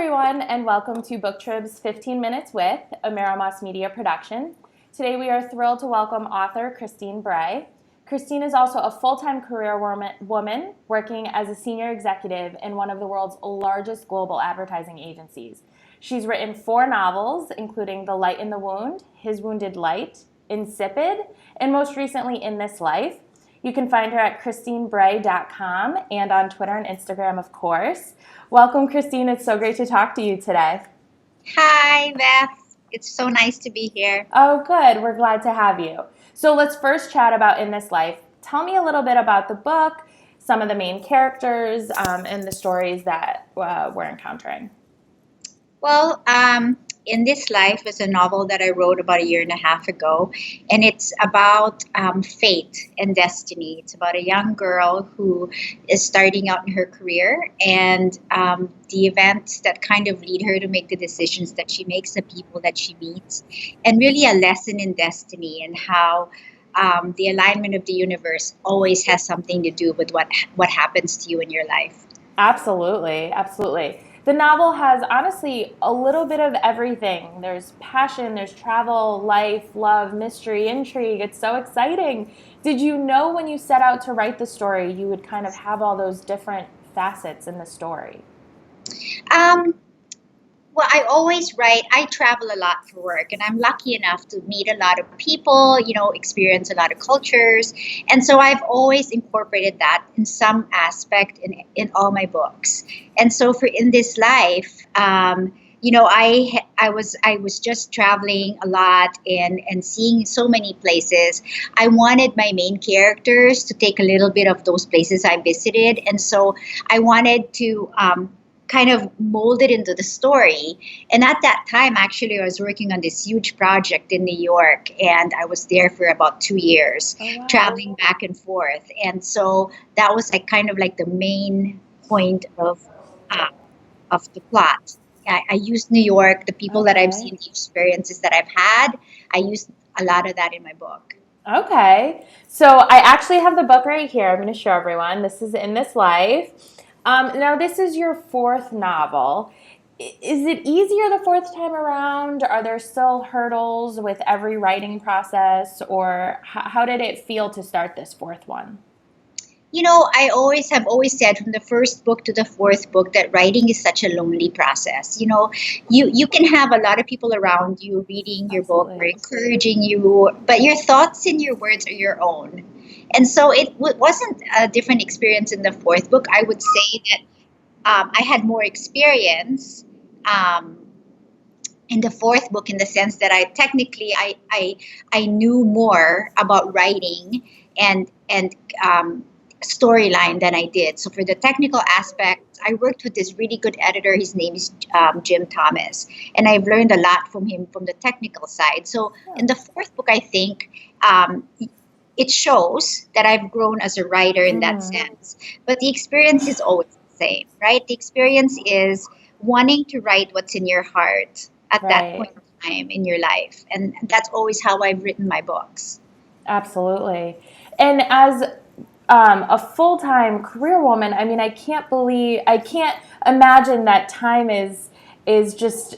everyone, and welcome to BookTrib's 15 Minutes with, a Merrimass Media production. Today we are thrilled to welcome author Christine Brae. Christine is also a full-time career woman working as a senior executive in one of the world's largest global advertising agencies. She's written 4 novels, including The Light in the Wound, His Wounded Light, Insipid, and most recently In This Life. You can find her at christinebrae.com and on Twitter and Instagram, of course. Welcome, Christine. It's so great to talk to you today. Hi, Beth. It's so nice to be here. Oh, good. We're glad to have you. So let's first chat about In This Life. Tell me a little bit about the book, some of the main characters, and the stories that we're encountering. Well, In This Life is a novel that I wrote about a year and a half ago, and it's about fate and destiny. It's about a young girl who is starting out in her career, and the events that kind of lead her to make the decisions that she makes, the people that she meets, and really a lesson in destiny and how the alignment of the universe always has something to do with what happens to you in your life. Absolutely, absolutely. The novel has, honestly, a little bit of everything. There's passion, there's travel, life, love, mystery, intrigue. It's so exciting. Did you know when you set out to write the story, you would kind of have all those different facets in the story? Well, I always write. I travel a lot for work, and I'm lucky enough to meet a lot of people, experience a lot of cultures. And so I've always incorporated that in some aspect in all my books. And so for In This Life, I was just traveling a lot and seeing so many places. I wanted my main characters to take a little bit of those places I visited. And so I wanted to kind of molded into the story. And at that time, actually, I was working on this huge project in New York, and I was there for about 2 years, traveling back and forth. And so that was kind of like the main point of the plot. I used New York, the people that I've seen, the experiences that I've had. I used a lot of that in my book. Okay. So I actually have the book right here. I'm going to show everyone. This is In This Life. Now, this is your 4th novel. Is it easier the 4th time around? Are there still hurdles with every writing process? Or how did it feel to start this 4th one? I have always said from the first book to the 4th book that writing is such a lonely process. You can have a lot of people around you reading your book or encouraging you, but your thoughts and your words are your own. And so it wasn't a different experience in the 4th book. I would say that I had more experience in the 4th book in the sense that I knew more about writing and storyline than I did. So for the technical aspect, I worked with this really good editor. His name is Jim Thomas, and I've learned a lot from him from the technical side. So in the 4th book, I think it shows that I've grown as a writer in that sense. But the experience is always the same, right? The experience is wanting to write what's in your heart at that point in time in your life. And that's always how I've written my books. Absolutely. And as a full-time career woman, I mean, I can't imagine that time is just,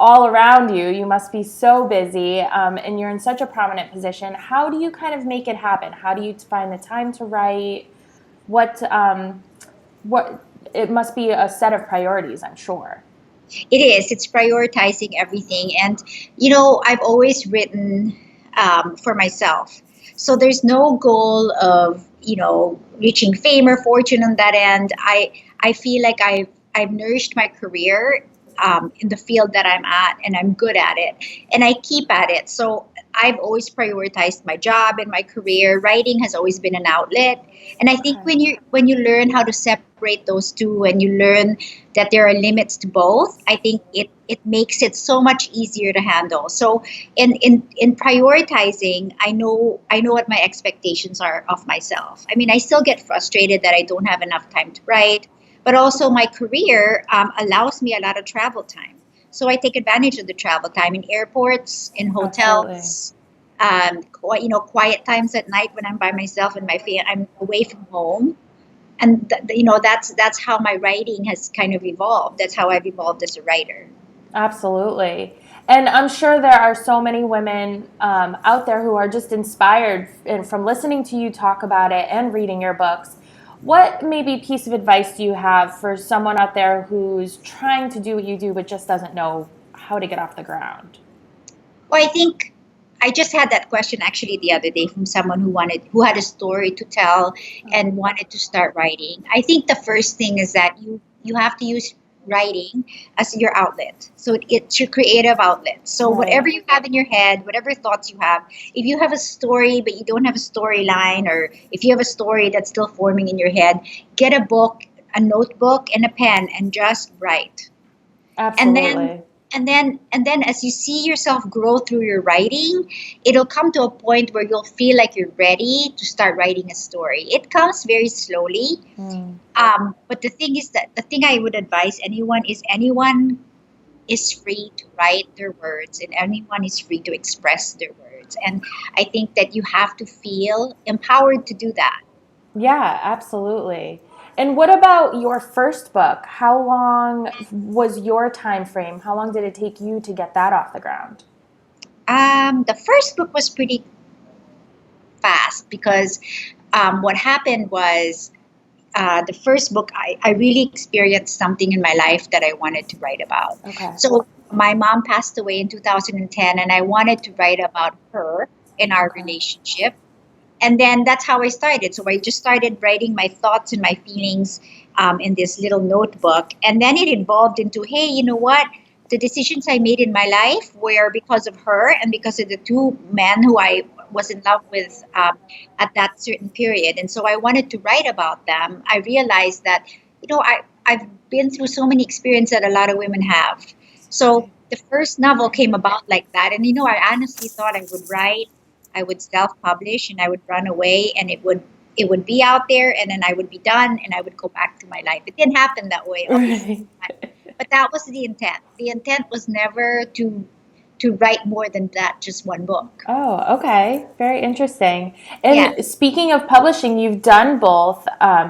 all around you. You must be so busy, and you're in such a prominent position. How do you kind of make it happen? How do you find the time to write? What it must be a set of priorities, I'm sure. It is. It's prioritizing everything. And, I've always written for myself. So there's no goal of, reaching fame or fortune on that end. I feel like I've nourished my career in the field that I'm at, and I'm good at it, and I keep at it. So I've always prioritized my job and my career. Writing has always been an outlet, and I think when you learn how to separate those two, and you learn that there are limits to both, I think it makes it so much easier to handle. So in prioritizing, I know what my expectations are of myself. I mean, I still get frustrated that I don't have enough time to write. But also my career allows me a lot of travel time. So I take advantage of the travel time in airports, in hotels, quiet times at night when I'm by myself and I'm away from home. and that's how my writing has kind of evolved. That's how I've evolved as a writer. Absolutely. And I'm sure there are so many women out there who are just inspired from listening to you talk about it and reading your books. What maybe piece of advice do you have for someone out there who's trying to do what you do but just doesn't know how to get off the ground? Well, I think I just had that question actually the other day from someone who had a story to tell and wanted to start writing. I think the first thing is that you have to use writing as your outlet. So it's your creative outlet. So Right. whatever you have in your head, whatever thoughts you have, if you have a story but you don't have a storyline, or if you have a story that's still forming in your head, get a book, a notebook, and a pen and just write. And then Absolutely. and then as you see yourself grow through your writing, it'll come to a point where you'll feel like you're ready to start writing a story. It comes very slowly. But the thing is that the thing I would advise anyone is free to write their words, and anyone is free to express their words. And I think that you have to feel empowered to do that. Yeah, absolutely. And what about your first book? How long was your time frame? How long did it take you to get that off the ground? The first book was pretty fast because what happened was the first book, I really experienced something in my life that I wanted to write about. Okay. So my mom passed away in 2010, and I wanted to write about her and our Okay. relationship. And then that's how I started. So I just started writing my thoughts and my feelings in this little notebook. And then it evolved into, hey, you know what? The decisions I made in my life were because of her and because of the two men who I was in love with at that certain period. And so I wanted to write about them. I realized that, I've been through so many experiences that a lot of women have. So the first novel came about like that. And, I honestly thought I would self-publish, and I would run away, and it would be out there, and then I would be done, and I would go back to my life. It didn't happen that way, obviously, but that was the intent. The intent was never to write more than that, just one book. Oh, okay. Very interesting. Yeah. And speaking of publishing, you've done both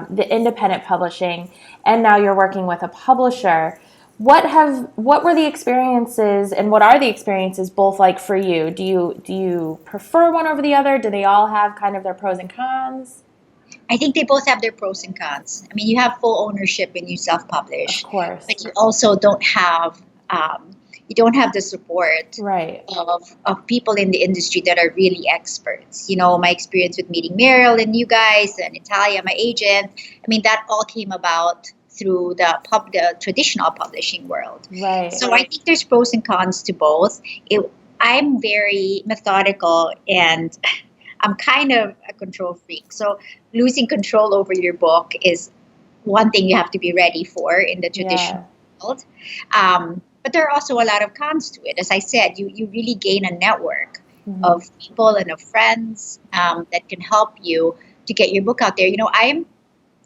the independent publishing, and now you're working with a publisher. What were the experiences, and what are the experiences both like for you? Do you prefer one over the other? Do they all have kind of their pros and cons? I think they both have their pros and cons. I mean, you have full ownership when you Of self-publish, course. but you also don't have the support Right. of people in the industry that are really experts. My experience with meeting Meryl and you guys and Italia, my agent, I mean, that all came about through the traditional publishing world. Right. So I think there's pros and cons to both. I'm very methodical, and I'm kind of a control freak. So losing control over your book is one thing you have to be ready for in the traditional world. But there are also a lot of cons to it. As I said, you really gain a network of people and of friends that can help you to get your book out there.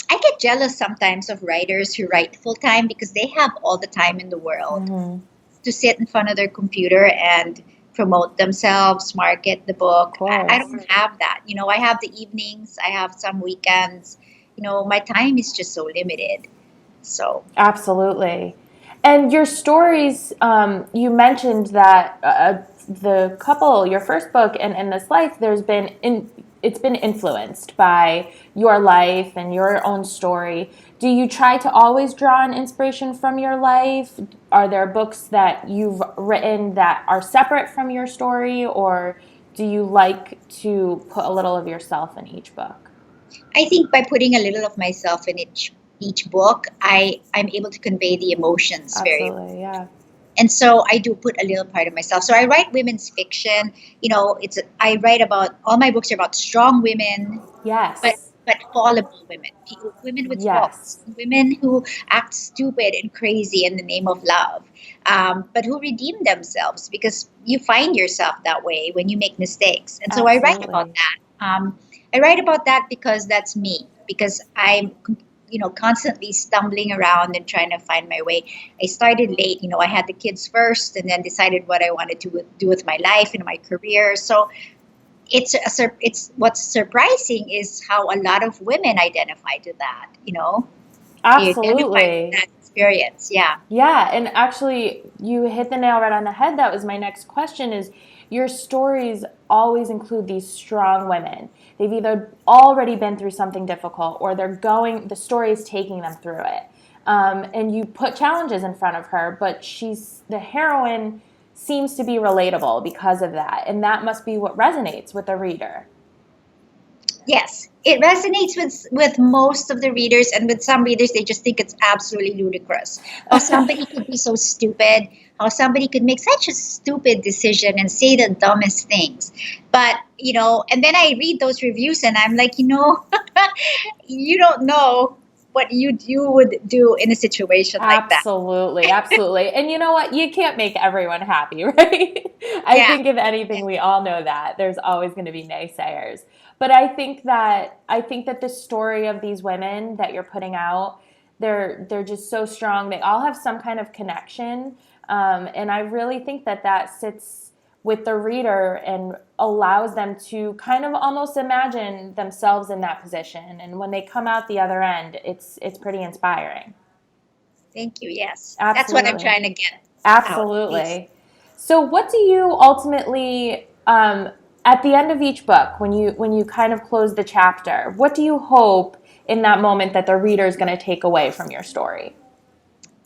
I get jealous sometimes of writers who write full time because they have all the time in the world to sit in front of their computer and promote themselves, market the book. I don't have that. I have the evenings, I have some weekends. My time is just so limited. So Absolutely. And your stories, you mentioned that the couple, your first book and this life, it's been influenced by your life and your own story. Do you try to always draw an inspiration from your life? Are there books that you've written that are separate from your story, or do you like to put a little of yourself in each book? I think by putting a little of myself in each book, I'm able to convey the emotions very well. Absolutely, yeah. And so I do put a little part of myself. So I write women's fiction. I write about, all my books are about strong women, Yes. but fallible women, women with faults, Yes. women who act stupid and crazy in the name of love, but who redeem themselves, because you find yourself that way when you make mistakes. And so I write about Absolutely. that. I write about that because that's me, because I'm constantly stumbling around and trying to find my way. I started late. I had the kids first, and then decided what I wanted to do with my life and my career. So it's what's surprising is how a lot of women identify to that. They identify with Absolutely. that experience. Yeah. Yeah, and actually, you hit the nail right on the head. That was my next question is your stories always include these strong women. They've either already been through something difficult or the story is taking them through it. And you put challenges in front of her, but the heroine seems to be relatable because of that. And that must be what resonates with the reader. Yes, it resonates with most of the readers, and with some readers, they just think it's absolutely ludicrous. How somebody could be so stupid, how somebody could make such a stupid decision and say the dumbest things. But, and then I read those reviews and I'm like, you don't know what you would do in a situation like that. Absolutely, absolutely. And you know what? You can't make everyone happy, right? I Yeah. think if anything, we all know that there's always going to be naysayers. But I think that the story of these women that you're putting out, they're just so strong. They all have some kind of connection, and I really think that sits with the reader and allows them to kind of almost imagine themselves in that position. And when they come out the other end, it's pretty inspiring. Thank you. Yes. That's what I'm Absolutely. trying to get out, at least. Absolutely. So, what do you ultimately, at the end of each book, when you kind of close the chapter, what do you hope in that moment that the reader is going to take away from your story?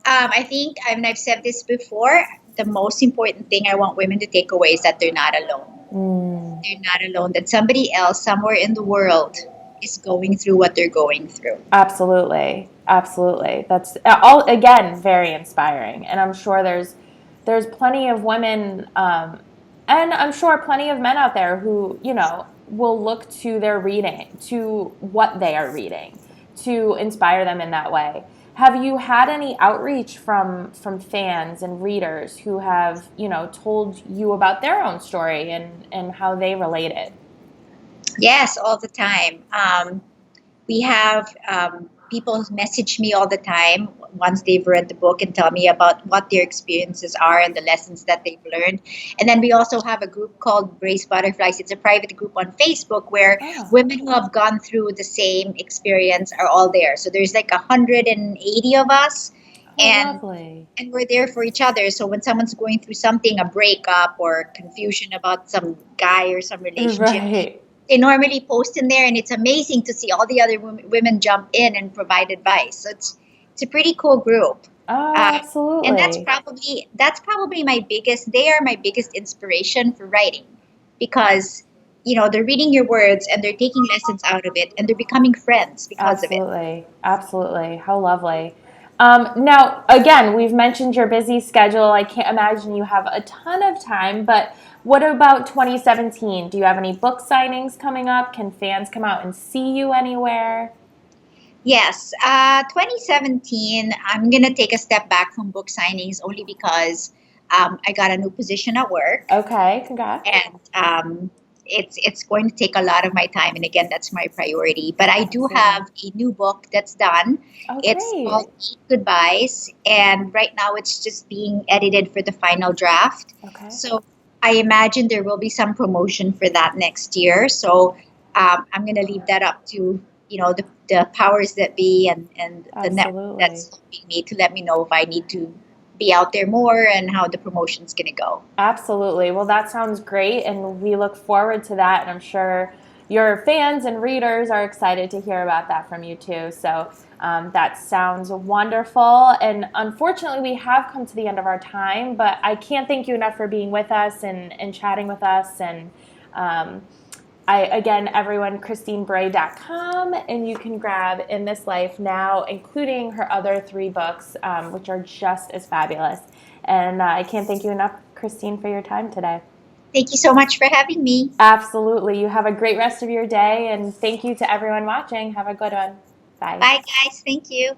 I think, and I've said this before, the most important thing I want women to take away is that they're not alone. Mm, They're not alone, that somebody else somewhere in the world is going through what they're going through. absolutely, absolutely. That's all again very inspiring, and I'm sure there's plenty of women, and I'm sure plenty of men out there who will look to their reading, to what they are reading, to inspire them in that way. Have you had any outreach from fans and readers who have told you about their own story and how they related? Yes, all the time. We have people message me all the time once they've read the book and tell me about what their experiences are and the lessons that they've learned. And then we also have a group called Brae Butterflies. It's a private group on Facebook where Oh, women who have gone through the same experience are all there. So there's like 180 of us. oh, And lovely. and we're there for each other. So when someone's going through something, a breakup or confusion about some guy or some relationship, Right. they normally post in there, and it's amazing to see all the other women jump in and provide advice. So it's a pretty cool group. Oh, uh, and absolutely. that's probably my biggest they are my biggest inspiration for writing, because they're reading your words and they're taking lessons out of it and they're becoming friends because of it. Absolutely. Absolutely. How lovely. Now, again, we've mentioned your busy schedule. I can't imagine you have a ton of time, but what about 2017? Do you have any book signings coming up? Can fans come out and see you anywhere? Yes, 2017, I'm going to take a step back from book signings only because I got a new position at work, Okay, congrats. and it's going to take a lot of my time. And again, that's my priority. But I do Absolutely. have a new book that's done. Oh, It's great. called Eight Goodbyes, and right now it's just being edited for the final draft. Okay. So I imagine there will be some promotion for that next year. So I'm going to leave that up to the powers that be, and the network Absolutely. that's helping me to let me know if I need to be out there more and how the promotion's going to go. Absolutely. Well, that sounds great, and we look forward to that. And I'm sure your fans and readers are excited to hear about that from you too. So that sounds wonderful. And unfortunately, we have come to the end of our time, but I can't thank you enough for being with us and chatting with us. And um, again, everyone, ChristineBrae.com, and you can grab In This Life now, including her other three books, which are just as fabulous. And I can't thank you enough, Christine, for your time today. Thank you so much for having me. Absolutely. You have a great rest of your day, and thank you to everyone watching. Have a good one. Bye. Bye, guys. Thank you.